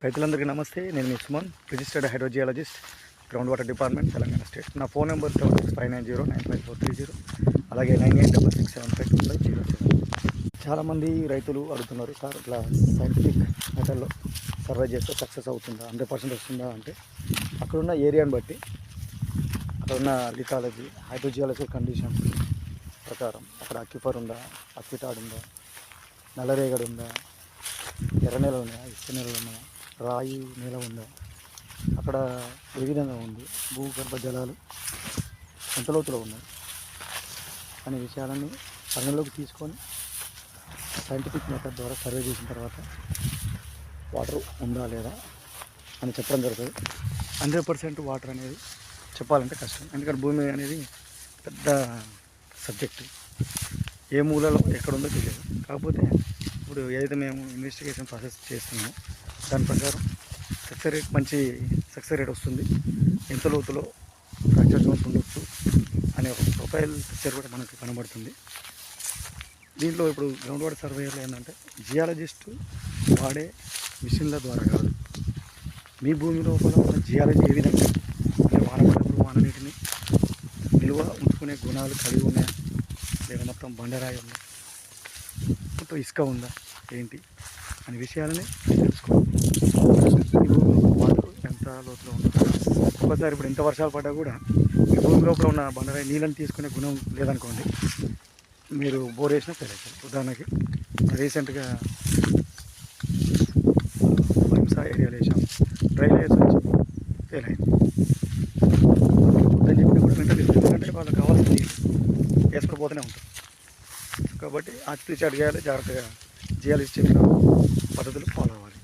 రైతులందరికీ నమస్తే. నేను మీ Suman, registered hydrogeologist, ground water department, Telangana state. నా ఫోన్ నెంబర్ 7659095430, అలాగే 9866752507. చాలామంది రైతులు అడుగుతున్నారు, సార్ ఇట్లా సైంటిఫిక్ మెథడ్లో సర్వే చేస్తే సక్సెస్ అవుతుందా, 100% వస్తుందా అంటే, అక్కడున్న ఏరియాని బట్టి, అక్కడున్న లిథాలజీ, హైడ్రోజియాలజీ కండిషన్స్ ప్రకారం అక్కడ అక్యుఫర్ ఉందా, అక్విటాడ్ ఉందా, నల్లరేగడి ఉందా, ఎర్ర నేల ఉందా, ఇసుక నేలలు ఉన్నాయా, రాయి నేల ఉందా, అక్కడ ఏ విధంగా ఉంది, భూగర్భ జలాలు ఎంత లోతులో ఉన్నాయి అనే విషయాలన్నీ పరిగణలోకి తీసుకొని సైంటిఫిక్ మెథడ్ ద్వారా సర్వే చేసిన తర్వాత వాటర్ ఉందా లేదా అని చెప్పడం జరుగుతుంది. 100% వాటర్ అనేది చెప్పాలంటే కష్టం, ఎందుకంటే భూమి అనేది పెద్ద సబ్జెక్టు, ఏ మూలలో ఎక్కడుందో తెలియదు. కాకపోతే ఇప్పుడు ఏదైతే మేము ఇన్వెస్టిగేషన్ ప్రాసెస్ చేస్తున్నామో దాని ప్రకారం మంచి సక్సెస్ రేట్ వస్తుంది, ఎంత లోతులో ఫ్రాక్చర్ జోన్స్ ఉండొచ్చు అనే ఒక ప్రొఫైల్ పిక్చర్ కూడా మనకు కనబడుతుంది. దీంట్లో ఇప్పుడు గ్రౌండ్ వాటర్ సర్వేయర్లో ఏంటంటే జియాలజిస్ట్ వాడే మిషన్ల ద్వారా కాదు, మీ భూమి లోపల ఉన్న జియాలజీ ఏ విధంగా అంటే వానపడ్డప్పుడు వాననీటిని నిల్వ ఉంచుకునే గుణాలు కలిగి ఉన్నాయా, లేదా మొత్తం బండరాయి ఉందా, మొత్తం ఇసుక ఉందా, ఏంటి అనే విషయాలని తెలుసుకోవాలి. ఈ భూమి వాటర్ ఎంత లోతులో ఉంటుందో ఒక్కోసారి ఇప్పుడు ఎంత వర్షాలు పడ్డా కూడా ఈ భూమి లోపల ఉన్న బండరాయి నీళ్ళని తీసుకునే గుణం లేదనుకోండి, మీరు బోర్ వేసినా ఫెయిల్ అవుతారు. ఉదాహరణకి రీసెంట్గా హింస ఏరియాలో వేసాం, డ్రై లేయర్స్ వచ్చి ఫెయిల్ అయింది. వద్దని చెప్పినా కూడా వెంటనే ఎందుకంటే వాళ్ళకి కావాల్సిన నీళ్ళు వేసుకుని పోతూనే ఉంటారు. కాబట్టి ఆచితూచి అడిగేయాలి, జాగ్రత్తగా చేయాలి, చెప్పిన పద్ధతులు ఫాలో అవ్వాలి.